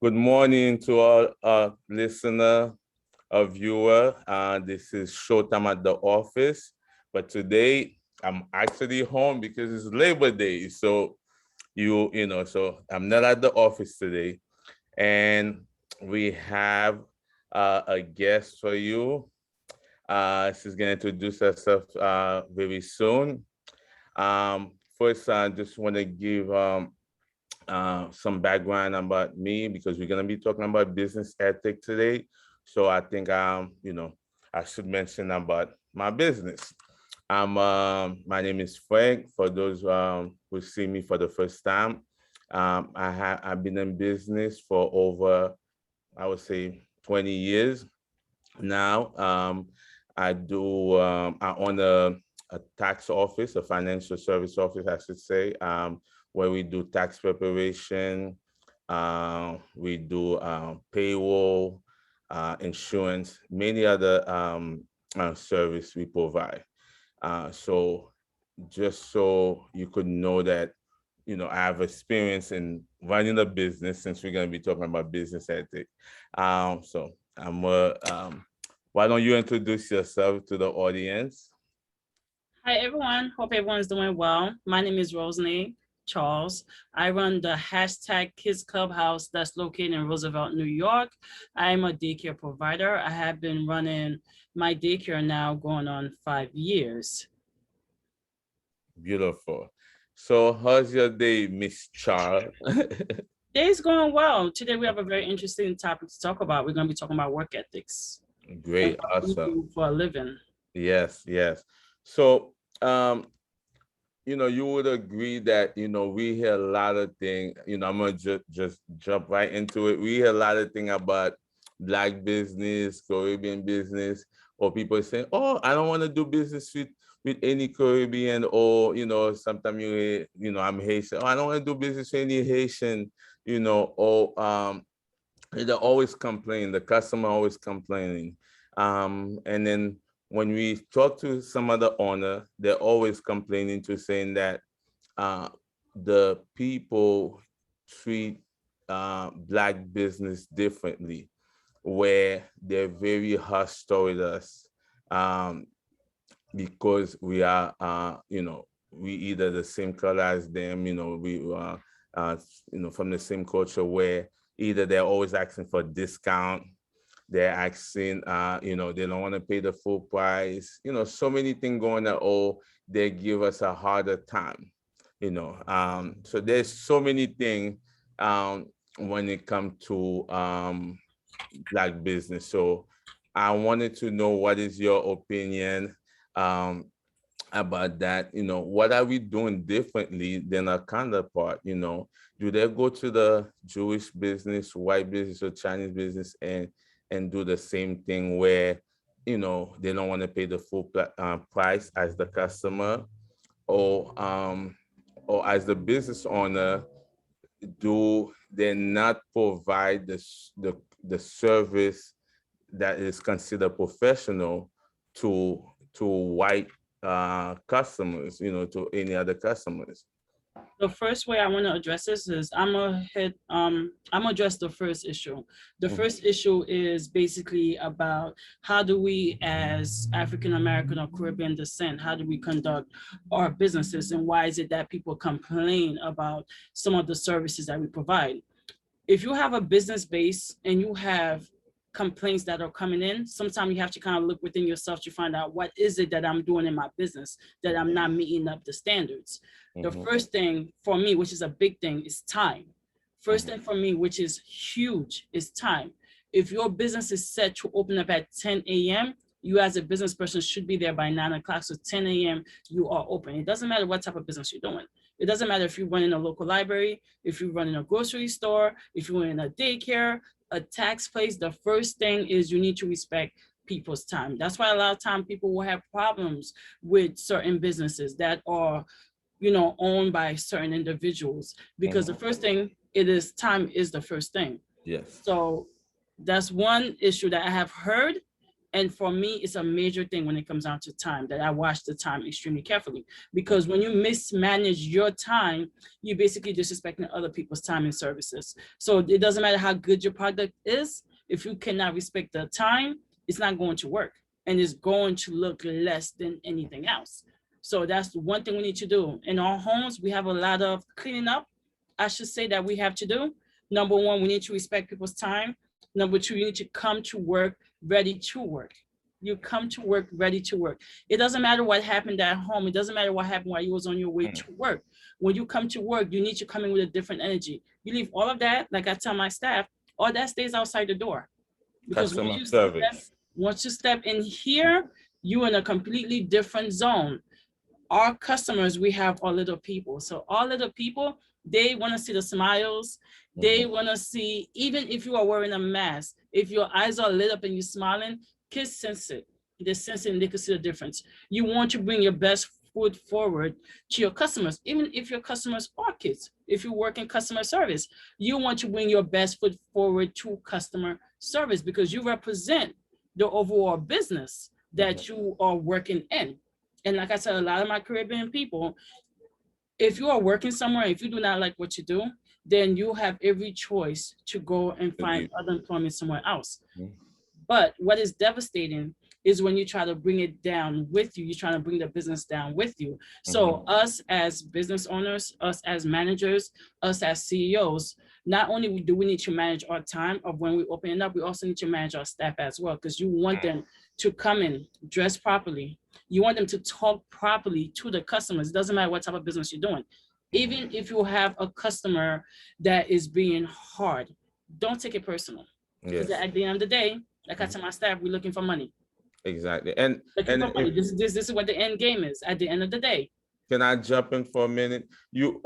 Good morning to all listener or viewer. This is Showtime at the office, but today I'm actually home because it's Labor Day. So so I'm not at the office today, and we have a guest for you. She's gonna introduce herself very soon. First, I just want to give some background about me because we're gonna be talking about business ethic today. So I think I should mention about my business. My name is Frank. For those who see me for the first time, I've been in business for over, I would say, 20 years now. I own a tax office, a financial service office, I should say, where we do tax preparation, we do payroll, insurance, many other service we provide. So just so you could know that, I have experience in running a business since we're going to be talking about business ethic. So why don't you introduce yourself to the audience? Hi, everyone. Hope everyone's doing well. My name is Rosemary Charles. I run the hashtag KidzClubhouse that's located in Roosevelt, New York. I'm a daycare provider. I have been running my daycare now going on 5 years. Beautiful. So how's your day, Miss Charles? Day's going well. Today we have a very interesting topic to talk about. We're going to be talking about work ethics. Great, awesome. For a living. Yes, yes. So, you would agree that, we hear a lot of things, I'm gonna just jump right into it. We hear a lot of things about Black business, Caribbean business, or people saying, oh, I don't want to do business with any Caribbean, or, sometimes you hear, I'm Haitian, oh, I don't want to do business with any Haitian, or they're always complaining, the customer always complaining. And then when we talk to some other owner, they're always complaining to saying that the people treat Black business differently, where they're very hostile with us because we are, we either the same color as them, we are, from the same culture, where either they're always asking for discount, they're asking, they don't want to pay the full price, so many things going on, or they give us a harder time, so there's so many things when it comes to Black business. So I wanted to know, what is your opinion about that? What are we doing differently than our counterpart? Do they go to the Jewish business, white business, or Chinese business and do the same thing, where they don't want to pay the full price as the customer, or as the business owner, do they not provide the service that is considered professional to white customers, to any other customers? The first way I want to address this is I'm gonna address the first issue. The first issue is basically about how do we, as African American or Caribbean descent, how do we conduct our businesses, and why is it that people complain about some of the services that we provide? If you have a business base and you have complaints that are coming in, sometimes you have to kind of look within yourself to find out, what is it that I'm doing in my business that I'm not meeting up the standards. The first thing for me, which is a big thing, is time. First thing for me, which is huge, is time. If your business is set to open up at 10 a.m., you as a business person should be there by 9 o'clock. So 10 a.m., you are open. It doesn't matter what type of business you're doing. It doesn't matter if you're running a local library, if you're running a grocery store, if you're running a daycare, a tax place. The first thing is you need to respect people's time. That's why a lot of time people will have problems with certain businesses that are, owned by certain individuals, because the first thing, it is time is the first thing. Yes. So that's one issue that I have heard And for me, it's a major thing when it comes down to time, that I watch the time extremely carefully. Because when you mismanage your time, you basically disrespecting other people's time and services. So it doesn't matter how good your product is, if you cannot respect the time, it's not going to work, and it's going to look less than anything else. So that's the one thing we need to do. In our homes, we have a lot of cleaning up, I should say, that we have to do. Number one, we need to respect people's time. Number two, you need to come to work ready to work. You come to work ready to work. It doesn't matter what happened at home. It doesn't matter what happened while you was on your way to work. When you come to work, you need to come in with a different energy. You leave all of that, like I tell my staff, all that stays outside the door. Because Customer service. once you step in here, you're in a completely different zone. Our customers, we have our little people. So our little people, they want to see the smiles. They want to see, even if you are wearing a mask, if your eyes are lit up and you're smiling, kids sense it. They sense it and they can see the difference. You want to bring your best foot forward to your customers, even if your customers are kids. If you work in customer service, you want to bring your best foot forward to customer service because you represent the overall business that you are working in. And like I said, a lot of my Caribbean people, if you are working somewhere, if you do not like what you do, then you have every choice to go and find other employment somewhere else. But what is devastating is when you try to bring it down with you, you're trying to bring the business down with you. So us as business owners, us as managers, us as CEOs, not only do we need to manage our time of when we open it up, we also need to manage our staff as well, because you want them to come in, dress properly. You want them to talk properly to the customers. It doesn't matter what type of business you're doing. Even if you have a customer that is being hard, don't take it personal. Because at the end of the day, like I tell my staff, we're looking for money. Exactly. And this is what the end game is at the end of the day. Can I jump in for a minute? You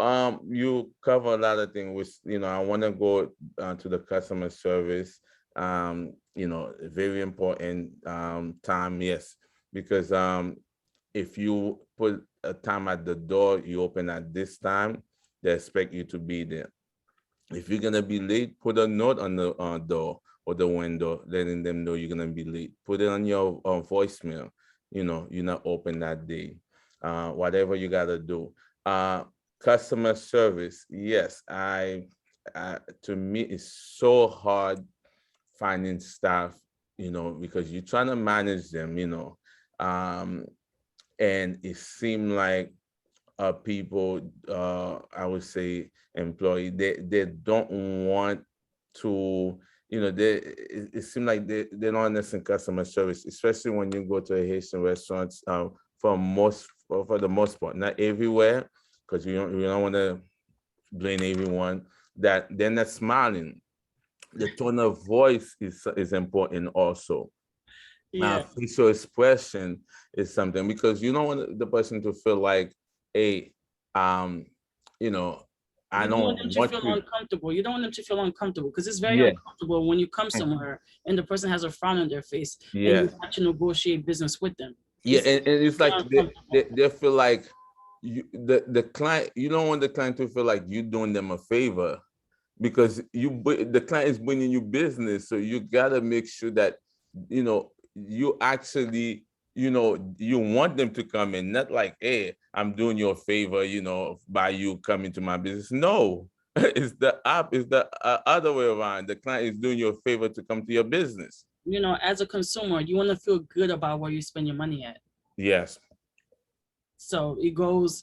cover a lot of things, which I want to go to the customer service. Very important time, yes, because if you put a time at the door, you open at this time, they expect you to be there. If you're gonna be late, put a note on the door or the window, letting them know you're gonna be late. Put it on your voicemail. You're not open that day. Whatever you gotta do. Customer service, yes, to me it's so hard finding staff, because you're trying to manage them, and it seemed like people, I would say employee, they don't want to, it seems like they don't understand customer service, especially when you go to a Haitian restaurants, for the most part, not everywhere, because you don't want to blame everyone, that they're not smiling. The tone of voice is important also. Facial expression is something, because you don't want the person to feel like, hey, I don't want them to feel uncomfortable. You don't want them to feel uncomfortable, because it's very uncomfortable when you come somewhere and the person has a frown on their face and you have to negotiate business with them. And it's like they feel like the client, you don't want the client to feel like you're doing them a favor, because the client is bringing you business. So you gotta make sure that, you actually, you want them to come in, not like, hey, I'm doing you a favor, by you coming to my business. No, it's the other way around. The client is doing you a favor to come to your business. As a consumer, you want to feel good about where you spend your money at. Yes. So it goes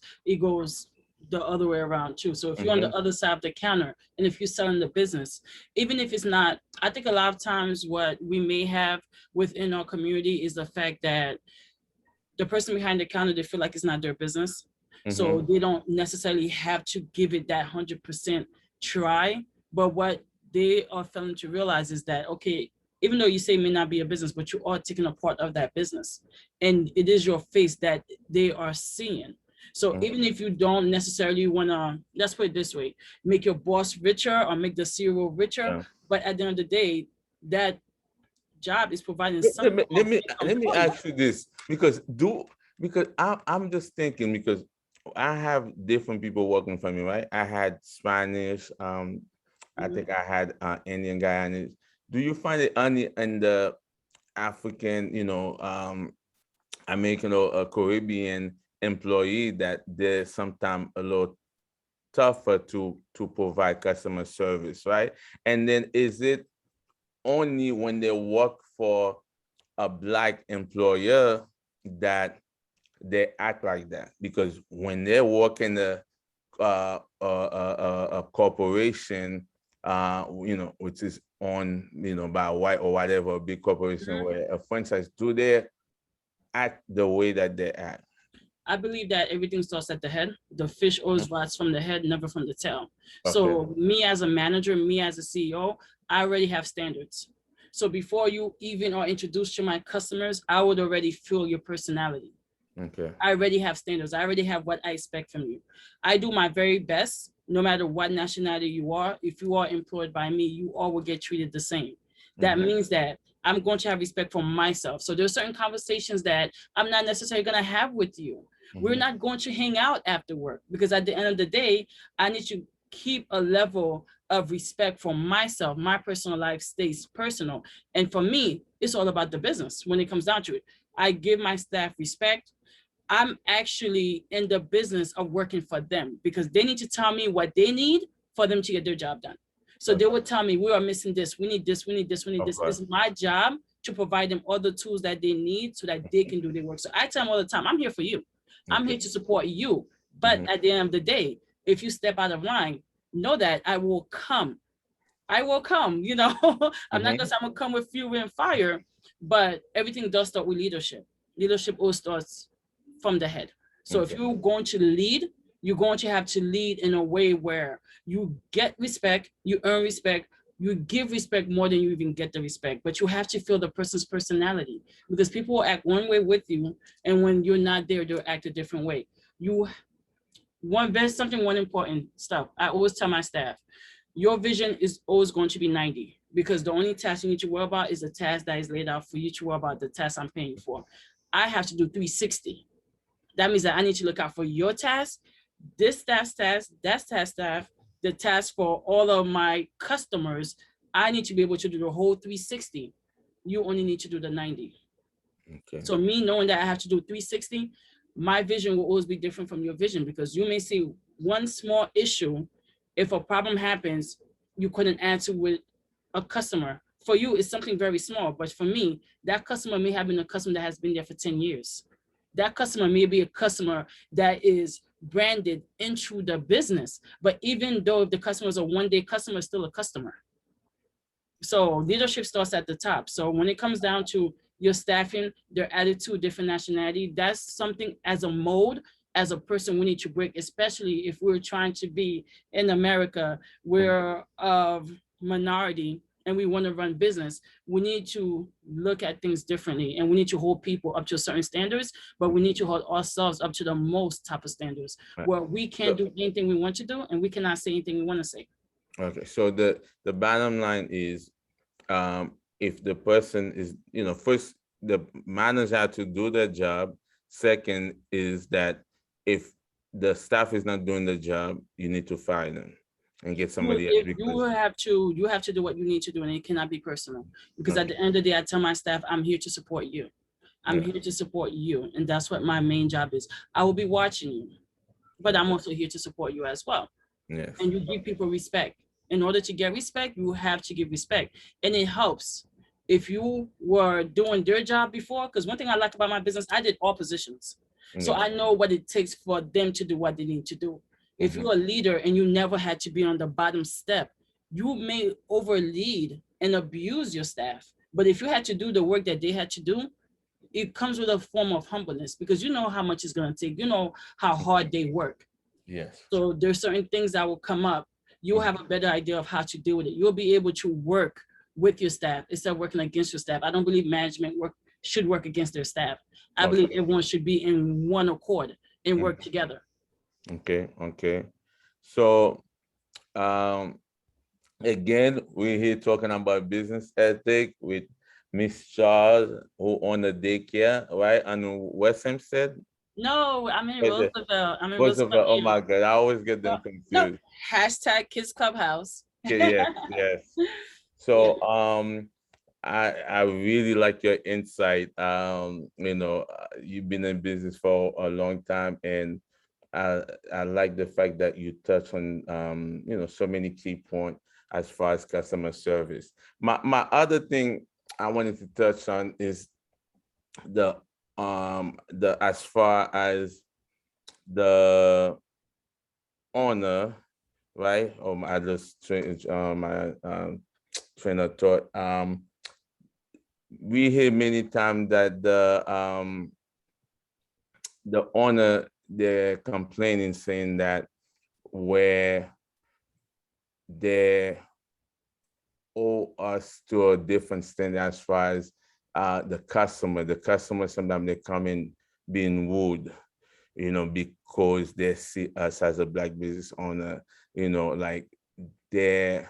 the other way around too. So if you're on the other side of the counter, and if you're selling the business, even if it's not, I think a lot of times what we may have within our community is the fact that the person behind the counter, they feel like it's not their business. So they don't necessarily have to give it that 100% try. But what they are failing to realize is that, okay, even though you say it may not be a business, but you are taking a part of that business, and it is your face that they are seeing. So even if you don't necessarily want to, let's put it this way, make your boss richer or make the CEO richer, but at the end of the day, that job is providing something. Let me ask you this, because I'm just thinking, because I have different people working for me, right? I had Spanish, I think I had Indian Guyanese. Do you find it in the African, American or a Caribbean employee, that they're sometimes a little tougher to provide customer service, right? And then is it only when they work for a Black employer that they act like that? Because when they work in a corporation, which is on, by white or whatever, a big corporation, where a franchise, do they act the way that they act? I believe that everything starts at the head. The fish always rots from the head, never from the tail. Okay. So me as a manager, me as a CEO, I already have standards. So before you even are introduced to my customers, I would already feel your personality. Okay. I already have standards. I already have what I expect from you. I do my very best, no matter what nationality you are. If you are employed by me, you all will get treated the same. That means that I'm going to have respect for myself. So there's certain conversations that I'm not necessarily going to have with you. We're not going to hang out after work, because at the end of the day, I need to keep a level of respect for myself. My personal life stays personal. And for me, it's all about the business when it comes down to it. I give my staff respect. I'm actually in the business of working for them, because they need to tell me what they need for them to get their job done. So they would tell me, we are missing this, we need this, we need this, we need this. It's my job to provide them all the tools that they need so that they can do their work. So I tell them all the time, I'm here for you. I'm here to support you. But at the end of the day, if you step out of line, know that I will come. I will come, I'm not gonna say I'm gonna come with fury and fire, but everything does start with leadership. Leadership all starts from the head. So if you're going to lead, you're going to have to lead in a way where you get respect, you earn respect, you give respect more than you even get the respect, but you have to feel the person's personality, because people will act one way with you, and when you're not there, they'll act a different way. One important stuff I always tell my staff: your vision is always going to be 90, because the only task you need to worry about is the task that is laid out for you to worry about, the task I'm paying you for. I have to do 360. That means that I need to look out for your task, this staff's task, that staff, the task for all of my customers. I need to be able to do the whole 360. You only need to do the 90. Okay. So me knowing that I have to do 360, my vision will always be different from your vision, because you may see one small issue. If a problem happens, you couldn't answer with a customer. For you, it's something very small, but for me, that customer may have been a customer that has been there for 10 years. That customer may be a customer that is branded into the business, but even though the customer is a one-day customer, still a customer. So leadership starts at the top. So when it comes down to your staffing, their attitude, different nationality, that's something as a mode, as a person, we need to break, especially if we're trying to be in America, we're of minority and we want to run business. We need to look at things differently, and we need to hold people up to certain standards, but we need to hold ourselves up to the most type of standards, where we can't do anything we want to do and we cannot say anything we want to say. Okay, so the bottom line is, if the person is, first, the manager have to do their job. Second is that if the staff is not doing the job, you need to fire them and get somebody else. You have to do what you need to do, and it cannot be personal, because at the end of the day, I tell my staff, I'm here to support you. I'm here to support you, and that's what my main job is. I will be watching you, but I'm also here to support you as well. Yes. And you give people respect. In order to get respect, you have to give respect, and it helps if you were doing their job before. Because one thing I like about my business, I did all positions, so I know what it takes for them to do what they need to do. If you're a leader and you never had to be on the bottom step, you may overlead and abuse your staff. But if you had to do the work that they had to do, it comes with a form of humbleness, because you know how much it's going to take. You know how hard they work. Yes. So there's certain things that will come up. You'll have a better idea of how to deal with it. You'll be able to work with your staff instead of working against your staff. I don't believe management should work against their staff. I believe everyone should be in one accord and work together. Okay. So, again, we're here talking about business ethic with Miss Charles, who own the daycare, right? On West Hempstead? No, I'm in Roosevelt. Roosevelt. Oh my God, I always get them confused. No. #KidzClubhouse. Yes. So, I really like your insight. You've been in business for a long time, and I like the fact that you touch on so many key points as far as customer service. My other thing I wanted to touch on is the as far as the owner, right? I just changed my train of thought. We hear many times that the owner, they're complaining, saying that where they owe us to a different standard as far as the customer. The customer, sometimes they come in being rude, because they see us as a Black business owner, like they're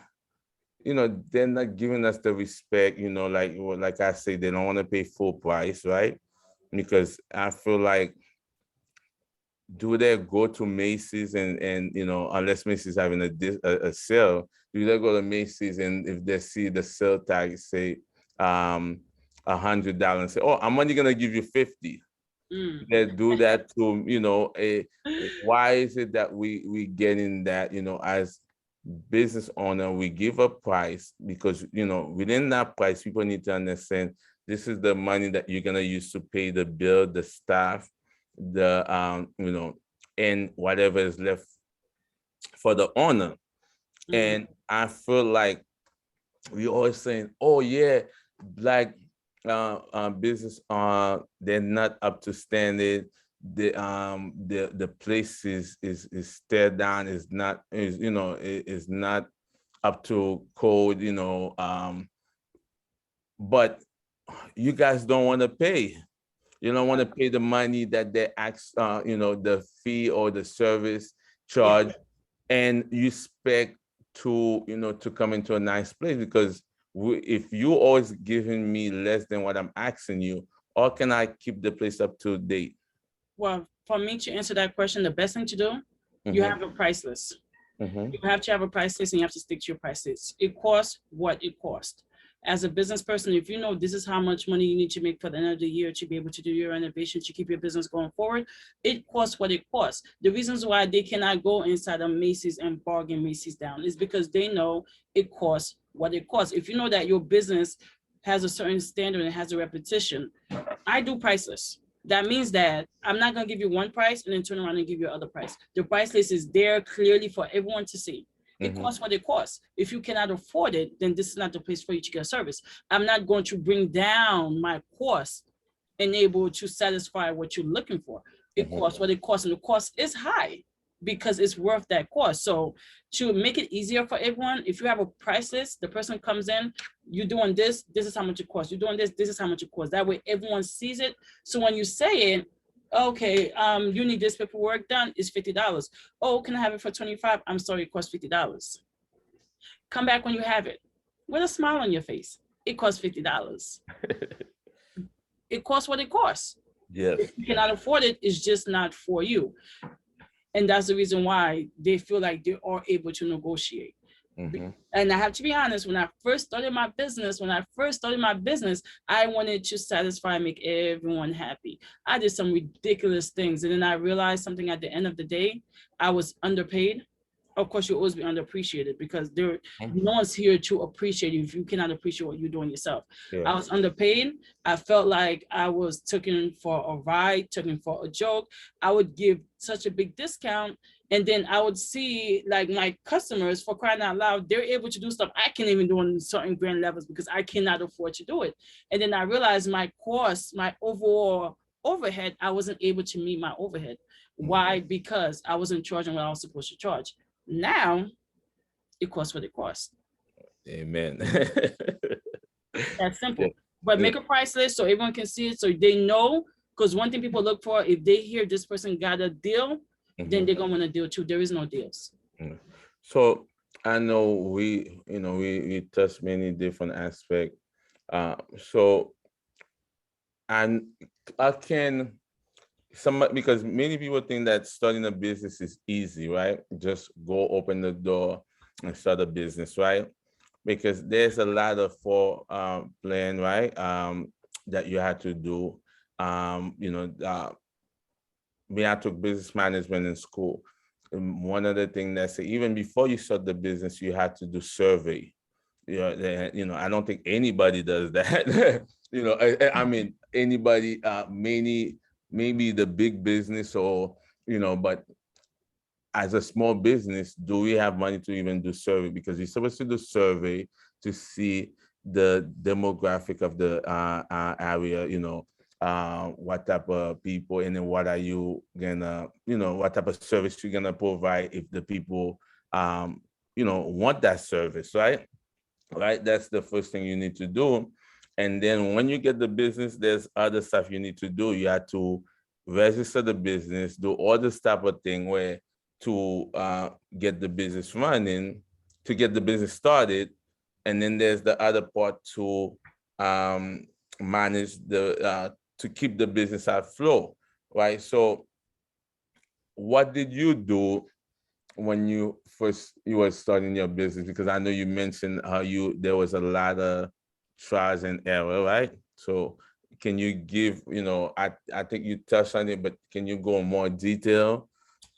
they're not giving us the respect, like I say, they don't want to pay full price, right? Because I feel like, do they go to Macy's and unless Macy's having a sale, do they go to Macy's and if they see the sale tag say $100 and say, oh, I'm only gonna give you 50? They do that to why is it that we getting that, as business owner, we give a price because within that price, people need to understand this is the money that you're gonna use to pay the bill, the staff, the and whatever is left for the owner. And I feel like we always saying, oh yeah, Black business, they're not up to standard. The place is tear down, is not up to code, but you guys don't want to pay. You don't want to pay the money that they ask, the fee or the service charge, and you expect to come into a nice place, because if you always giving me less than what I'm asking you, how can I keep the place up to date? Well, for me to answer that question, the best thing to do, you have a price list. You have to have a price list and you have to stick to your price list. It costs what it costs. As a business person, if you know this is how much money you need to make for the end of the year to be able to do your renovation, to keep your business going forward, it costs what it costs. The reasons why they cannot go inside of Macy's and bargain Macy's down is because they know it costs what it costs. If you know that your business has a certain standard and has a repetition, I do price lists. That means that I'm not going to give you one price and then turn around and give you other price. The price list is there clearly for everyone to see. It costs what it costs. If you cannot afford it, then this is not the place for you to get a service. I'm not going to bring down my cost and able to satisfy what you're looking for. It costs what it costs, and the cost is high because it's worth that cost. So to make it easier for everyone, if you have a price list, the person comes in, you're doing this is how much it costs. You're doing this is how much it costs. That way everyone sees it. So when you say it, okay, you need this paperwork done, it's $50. Oh, can I have it for 25? I'm sorry, it costs $50. Come back when you have it with a smile on your face. It costs $50. It costs what it costs. Yes. If you cannot afford it, it's just not for you. And that's the reason why they feel like they are able to negotiate. And I have to be honest, when I first started my business, I wanted to satisfy and make everyone happy. I did some ridiculous things. And then I realized something at the end of the day, I was underpaid. Of course, you'll always be underappreciated because no one's here to appreciate you if you cannot appreciate what you're doing yourself. I was underpaid. I felt like I was taken for a ride, taken for a joke. I would give such a big discount. And then I would see like my customers, for crying out loud, they're able to do stuff I can't even do on certain grand levels because I cannot afford to do it. And then I realized my cost, my overall overhead, I wasn't able to meet my overhead. Why? Because I wasn't charging what I was supposed to charge. Now it costs what it costs. Amen. That's simple. But make a price list so everyone can see it, so they know. Because one thing people look for, if they hear this person got a deal, then they're gonna want a deal too. There is no deals. So I know we touch many different aspects. So and I can because many people think that starting a business is easy, right? Just go open the door and start a business, right? because there's a lot of for plan, right? That you had to do. Me, I took business management in school. And one of the things that say, even before you start the business, you had to do survey. I don't think anybody does that. I mean, anybody, maybe the big business or, but as a small business, do we have money to even do survey? Because you're supposed to do survey to see the demographic of the area, what type of people, and then what are you gonna, what type of service you're gonna provide if the people, want that service, right? Right, that's the first thing you need to do. And then when you get the business, there's other stuff you need to do. You have to register the business, do all this type of thing where to get the business running, to get the business started. And then there's the other part to manage to keep the business at flow, right? So what did you do when you were starting your business? Because I know you mentioned how there was a lot of trials and error, right? So can you give, I think you touched on it, but can you go in more detail?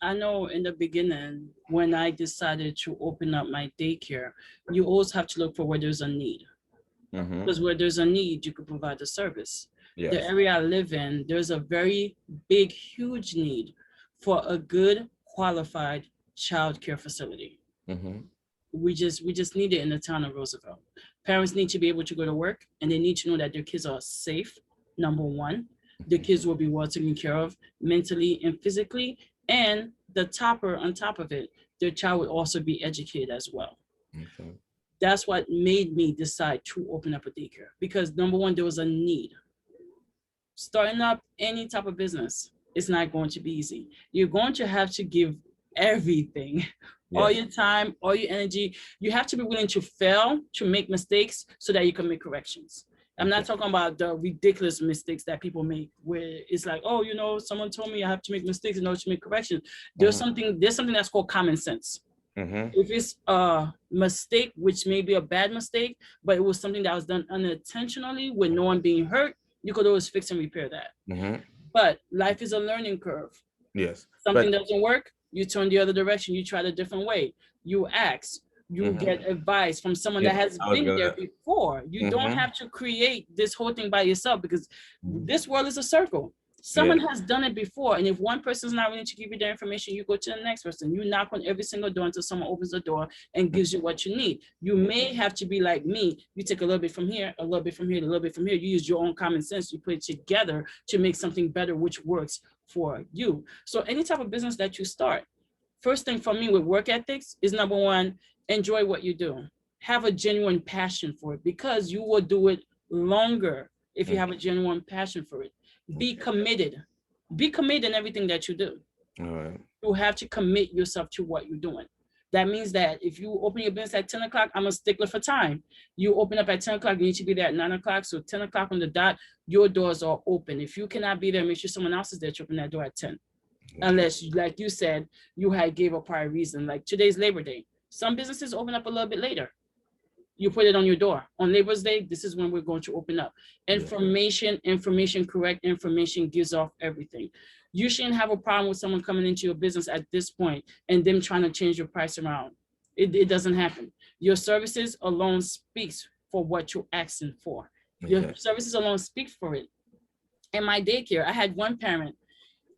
I know in the beginning, when I decided to open up my daycare, you always have to look for where there's a need. Because where there's a need, you could provide the service. Yes. The area I live in, there's a very big, huge need for a good, qualified child care facility. We just need it in the town of Roosevelt. Parents need to be able to go to work, and they need to know that their kids are safe, number one. The kids will be well taken care of mentally and physically, and the topper on top of it, their child will also be educated as well. That's what made me decide to open up a daycare, because number one, there was a need. Starting up any type of business, it's not going to be easy. You're going to have to give everything, all your time, all your energy. You have to be willing to fail, to make mistakes so that you can make corrections. I'm not talking about the ridiculous mistakes that people make where it's like, oh, someone told me I have to make mistakes in order to make corrections. There's something that's called common sense. If it's a mistake, which may be a bad mistake, but it was something that was done unintentionally with no one being hurt, you could always fix and repair that. But life is a learning curve. Yes. Something doesn't work, you turn the other direction, you try it a different way. You ask, you get advice from someone that has been there before. You don't have to create this whole thing by yourself, because this world is a circle. Someone has done it before, and if one person's not willing to give you the information, you go to the next person. You knock on every single door until someone opens the door and gives you what you need. You may have to be like me. You take a little bit from here, a little bit from here, a little bit from here. You use your own common sense. You put it together to make something better, which works for you. So any type of business that you start, first thing for me with work ethics is, number one, enjoy what you do. Have a genuine passion for it, because you will do it longer if you have a genuine passion for it. Be committed. Be committed in everything that you do. All right. You have to commit yourself to what you're doing. That means that if you open your business at 10 o'clock, I'm a stickler for time. You open up at 10 o'clock, you need to be there at 9 o'clock. So 10 o'clock on the dot, your doors are open. If you cannot be there, make sure someone else is there to open that door at 10. Unless, like you said, you had gave a prior reason, like today's Labor Day. Some businesses open up a little bit later. You put it on your door. On Labor's Day, this is when we're going to open up. Information, correct information gives off everything. You shouldn't have a problem with someone coming into your business at this point and them trying to change your price around. It doesn't happen. Your services alone speaks for what you're asking for. Your services alone speak for it. In my daycare, I had one parent.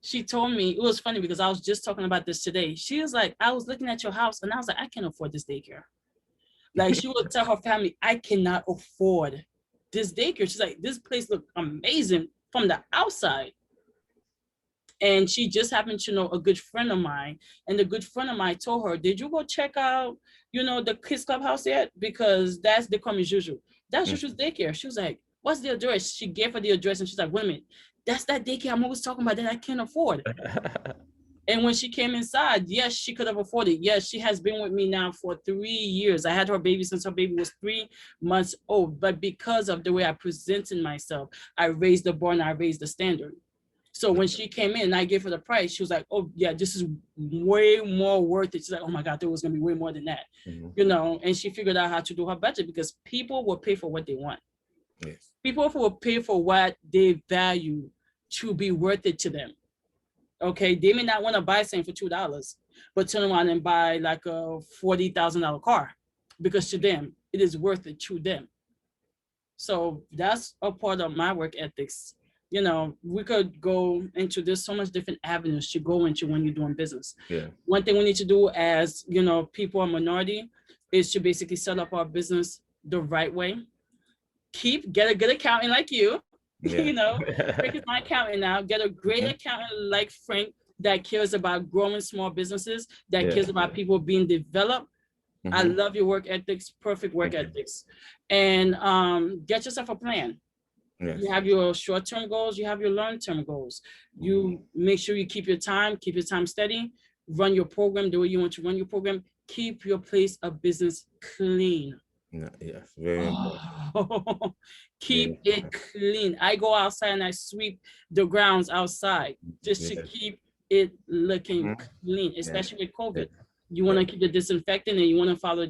She told me, it was funny because I was just talking about this today. She was like, I was looking at your house and I was like, I can't afford this daycare. Like, she would tell her family, I cannot afford this daycare. She's like, this place looked amazing from the outside. And she just happened to know a good friend of mine. And the good friend of mine told her, did you go check out, the KidzClubhouse yet? Because that's the come as usual. That's Juju's daycare. She was like, what's the address? She gave her the address and she's like, wait a minute, that's that daycare I'm always talking about that I can't afford. And when she came inside, yes, she could have afforded. Yes, she has been with me now for 3 years. I had her baby since her baby was 3 months old. But because of the way I presented myself, I raised the bar and I raised the standard. So when she came in and I gave her the price, she was like, oh yeah, this is way more worth it. She's like, oh my God, there was gonna be way more than that. You know, and she figured out how to do her budget because people will pay for what they want. Yes. People will pay for what they value to be worth it to them. Okay, they may not want to buy something for $2, but turn around and buy like a $40,000 car because to them it is worth it to them. So that's a part of my work ethics. You know, we could go into, there's so much different avenues to go into when you're doing business. Yeah. One thing we need to do as, you know, people are minority is to basically set up our business the right way. Get a good accountant like you, Yeah. you know, Frank is my accountant now. Get a great accountant like Frank that cares about growing small businesses, that cares about people being developed. I love your work ethics, perfect work ethics. And get yourself a plan. Yes. You have your short-term goals, you have your long-term goals. You make sure you keep your time steady, run your program the way you want to run your program, keep your place of business clean. No, yes, very important. Keep it clean. I go outside and I sweep the grounds outside just to keep it looking clean, especially with COVID. You want to keep the disinfectant and you want to follow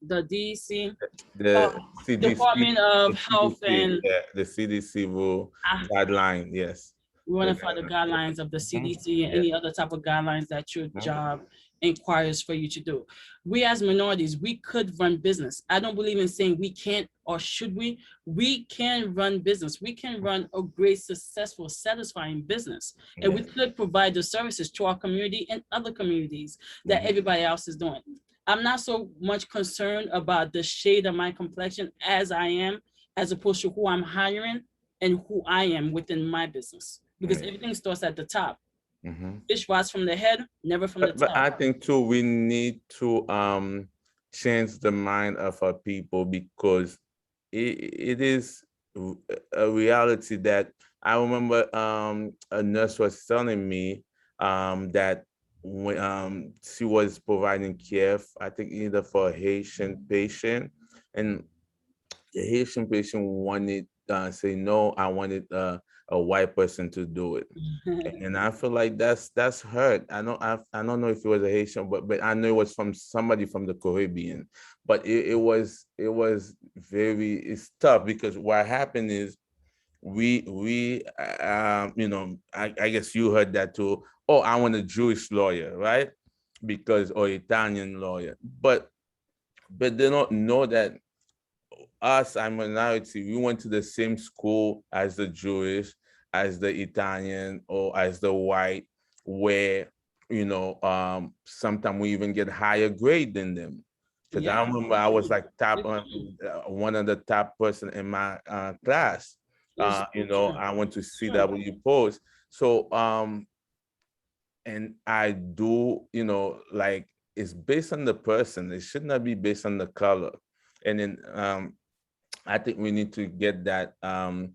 the DC, The CDC, Department of Health and the CDC rule guideline. Yes. We want to follow the guidelines of the CDC and any other type of guidelines that your job inquires for you to do. We as minorities, we could run business. I don't believe in saying we can't or should we. We can run business. We can run a great, successful, satisfying business. And we could provide the services to our community and other communities that everybody else is doing. I'm not so much concerned about the shade of my complexion as I am, as opposed to who I'm hiring and who I am within my business. Because everything starts at the top. Fish rise from the head, never from the top. But I think too, we need to change the mind of our people, because it is a reality that I remember a nurse was telling me that when she was providing care, I think either for a Haitian patient, and the Haitian patient wanted say no, I wanted a white person to do it. And I feel like that's hurt. I don't know if it was a Haitian, but I know it was from somebody from the Caribbean. But it's tough, because what happened is we you know, I guess you heard that too. Oh, I want a Jewish lawyer, right? Or Italian lawyer. But they don't know that us, I'm a minority, we went to the same school as the Jewish, as the Italian, or as the white, where, you know, sometimes we even get higher grade than them. Because I remember I was like one of the top person in my class. You know, I went to CW Post. So, and I do, you know, like, it's based on the person. It should not be based on the color. And then I think we need to get that out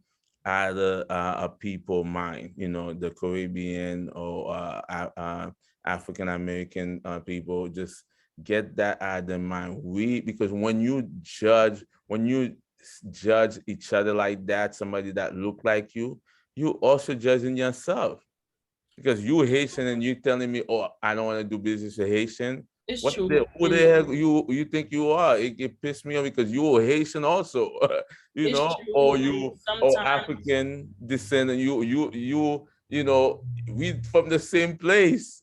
of a people mind, you know, the Caribbean or African American people, just get that out of their mind. Because when you judge each other like that, somebody that look like you also judging yourself. Because you Haitian and you telling me, oh, I don't want to do business with Haitian. It's What true. who the heck you think you are? It pissed me off, because you were Haitian also, you know, or African descendant. You know, we from the same place.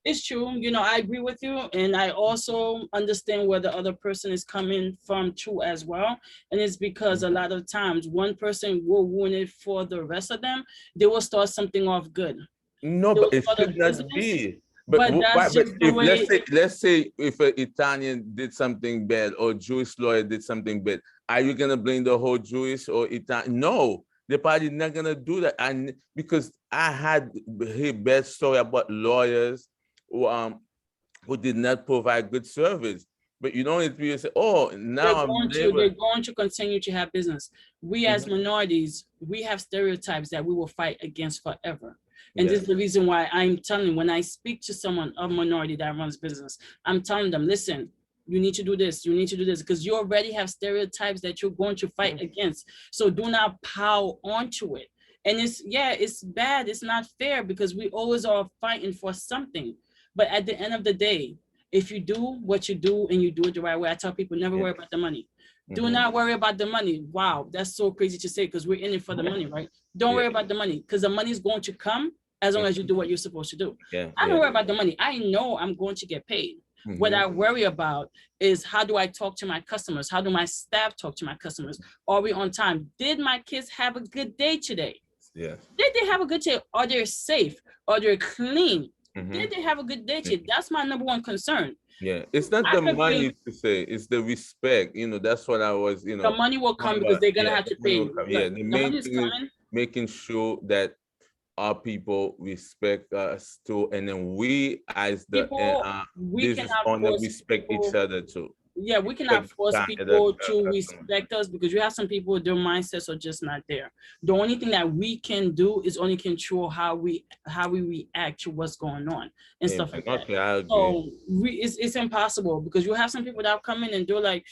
It's true. You know, I agree with you. And I also understand where the other person is coming from too as well. And it's because a lot of times one person will ruin it for the rest of them. They will start something off good. No, but it should not be. But that's just the if way. let's say if an Italian did something bad, or Jewish lawyer did something bad, are you gonna blame the whole Jewish or Italian? No, they're probably not gonna do that. And because I had a bad story about lawyers who did not provide good service. But you don't need to say, oh, now they're going to continue to have business. We as minorities, we have stereotypes that we will fight against forever. And this is the reason why I'm telling, when I speak to someone of minority that runs business, I'm telling them, listen, you need to do this, you need to do this, because you already have stereotypes that you're going to fight against. So do not pile onto it. And it's bad. It's not fair because we always are fighting for something. But at the end of the day, if you do what you do and you do it the right way, I tell people never worry about the money. Do not worry about the money. Wow, that's so crazy to say because we're in it for the money, right? Don't worry about the money because the money is going to come as long as you do what you're supposed to do. I don't worry about the money. I know I'm going to get paid. What I worry about is how do I talk to my customers? How do my staff talk to my customers? Are we on time? Did my kids have a good day today? Did they have a good day? Are they safe? Are they clean? Did they have a good day today? That's my number one concern. Yeah, it's not the money to say, it's the respect. That's what I was, the money will come because they're gonna have to pay you. Yeah, the main thing is making sure that our people respect us too, and then we as the business owner respect each other too. Yeah, we cannot force people to respect us because you have some people, their mindsets are just not there. The only thing that we can do is only control how we react to what's going on and stuff like that. So it's impossible because you have some people that come in and do like,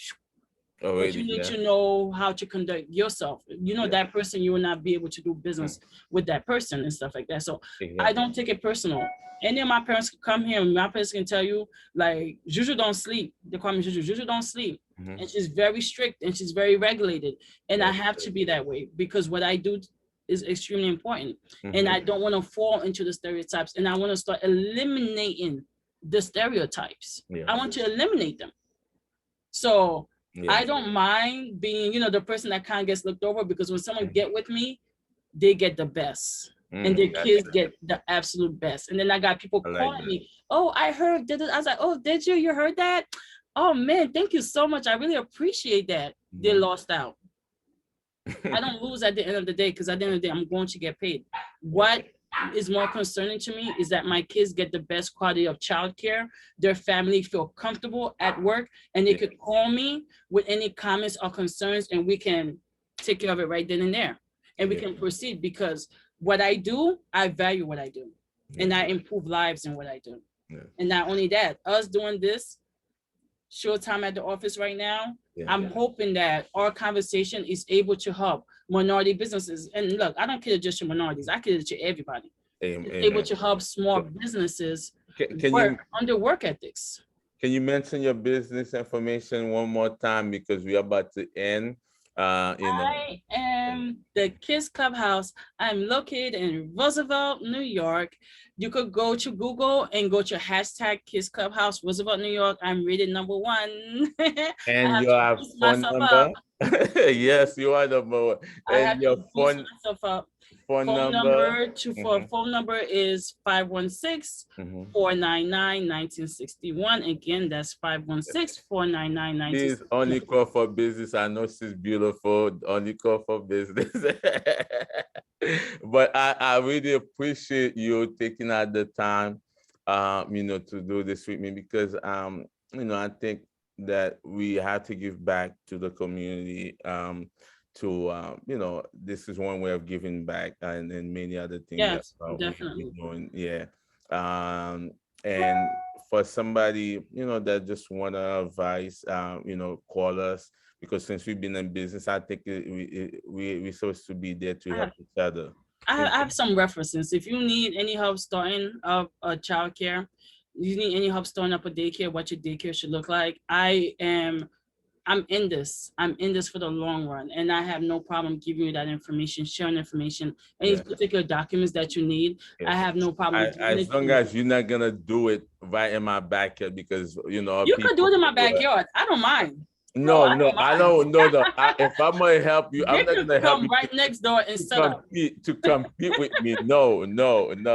but you need to know how to conduct yourself. That person, you will not be able to do business with that person and stuff like that. So I don't take it personal. Any of my parents can come here and my parents can tell you, like, Juju don't sleep. They call me Juju. Juju don't sleep. And she's very strict and she's very regulated. And I have to be that way because what I do is extremely important. And I don't want to fall into the stereotypes. And I want to start eliminating the stereotypes. I want to eliminate them. So I don't mind being, the person that kind of gets looked over because when someone get with me, they get the best. And their kids get the absolute best. And then I got people calling me, oh, I heard, I was like, oh, did you? You heard that? Oh, man, thank you so much. I really appreciate that. They lost out. I don't lose at the end of the day because at the end of the day, I'm going to get paid. What is more concerning to me is that my kids get the best quality of childcare. Their family feel comfortable at work and they could call me with any comments or concerns and we can take care of it right then and there. And we can proceed because what I do, I value what I do and I improve lives in what I do. And not only that, us doing this Showtime at the office right now, I'm hoping that our conversation is able to help minority businesses. And look, I don't care just to minorities, I care to everybody. Able to help small businesses work under work ethics. Can you mention your business information one more time because we're about to end? I am the KidzClubhouse. I'm located in Roosevelt, New York. You could go to Google and go to hashtag KidzClubhouse, Roosevelt, New York. I'm rated #1. And you have phone number? Yes, you are #1. And your phone number is 516-499-1961. Again, that's 516-499-1961. Please only call for business. I know she's beautiful. Only call for business. But I really appreciate you taking out the time, to do this with me because, I think that we have to give back to the community. This is one way of giving back and many other things. Yes, definitely. Doing. And for somebody, that just want to advise, call us because since we've been in business, I think we're supposed to be there to help each other. I have some references. If you need any help starting up a childcare, you need any help starting up a daycare, what your daycare should look like. I'm in this for the long run, and I have no problem giving you that information, sharing information, any particular documents that you need. I have no problem. As long as you're not gonna do it right in my backyard, because you could do it in my backyard. I don't mind. No, I don't know. If I'm gonna help you, I'm not gonna help you. Right next door and set up. To compete with me. No.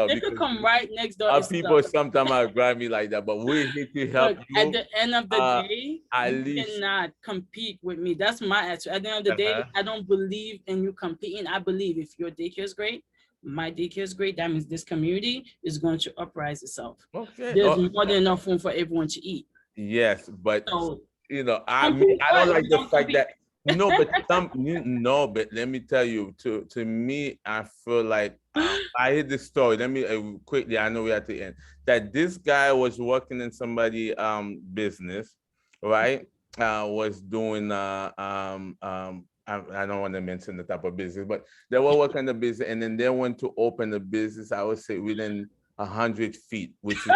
They could come right next door. Our people sometimes grab me like that, but we're here to help you. At the end of the day, you cannot compete with me. That's my attitude. At the end of the day, I don't believe in you competing. I believe if your daycare is great, my daycare is great. That means this community is going to uprise itself. Okay. There's more than enough room for everyone to eat. Yes, but I don't like the fact that but let me tell you, to me, I feel like I heard this story. Let me quickly, I know we're at the end, that this guy was working in somebody's business, right? Was doing I I don't want to mention the type of business, but they were working the business, and then they went to open the business, I would say within 100 feet, which is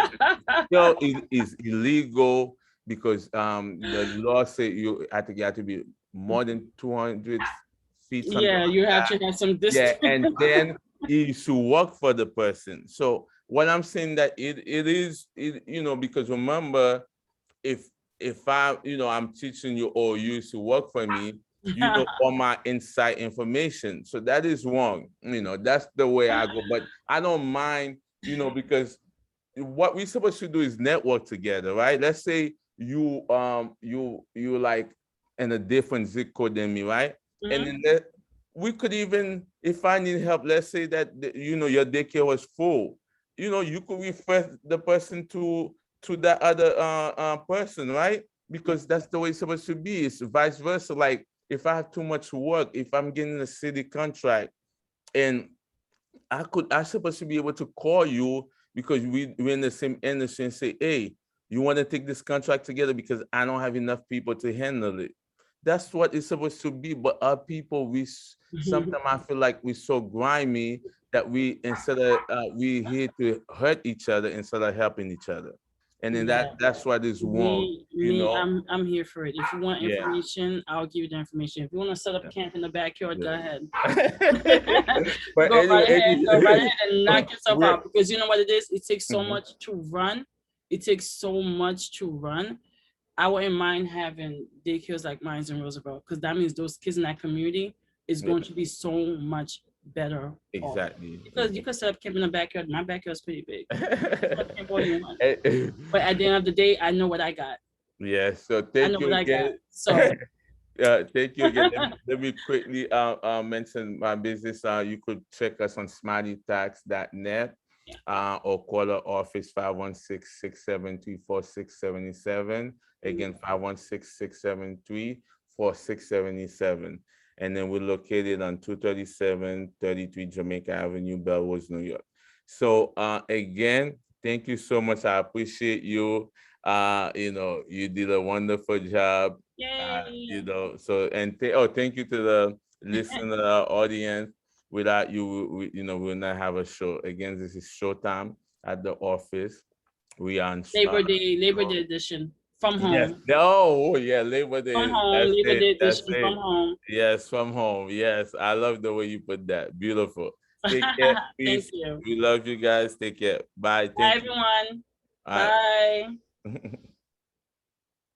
still is illegal because the law say I think you have to be more than 200 feet, something Yeah, like you have that. to have some Yeah, distance. and then you should work for the person. So what I'm saying that it is, because remember, if I'm teaching you or you used to work for me, all my inside information. So that is wrong. That's the way I go. But I don't mind, because what we're supposed to do is network together, right? Let's say you like in a different zip code than me, right? And Mhm. then we could even, if I need help, let's say that your daycare was full, you could refer the person to that other person, right? Because that's the way it's supposed to be. It's vice versa. Like if I have too much work, if I'm getting a city contract, and I supposed to be able to call you because we're in the same industry and say, hey, you want to take this contract together because I don't have enough people to handle it. That's what it's supposed to be. But our people, sometimes I feel like we're so grimy that instead of we here to hurt each other instead of helping each other. And then Yeah. that's what is wrong, I'm here for it. If you want Yeah. information, I'll give you the information. If you want to set up camp in the backyard, go ahead. But Go right ahead, go right anyway, ahead and knock yourself we're- out, because you know what it is? It takes so Mhm. much to run. It takes so much to run. I wouldn't mind having daycares like mine in Roosevelt, because that means those kids in that community is going to be so much better off. Exactly. Because you could set up camp in the backyard. My backyard is pretty big. Camp all you want. Eh, But at the end of the day, I know what I got. yeah, so I thank know you what I got. again. So Thank you again. Let me quickly mention my business. You could check us on smileytax.net or call our office 516-673-4677. Again, 516-673-4677. And then we're located on 237-33 Jamaica Avenue, Bellerose, New York. So again, thank you so much. I appreciate you. You did a wonderful job. yay. So thank you to the listener audience. Without you, we will not have a show. Again, this is Showtime at the office. We are on Labor Day edition from yes. home. Oh, yeah, Labor From Day. home, That's Labor it. Day That's edition from it. home. Yes, from home. Yes, I love the way you put that. Beautiful. Take care. Thank Peace. you. We love you guys. Take care. Bye. Bye Thank you. everyone. All Bye. right.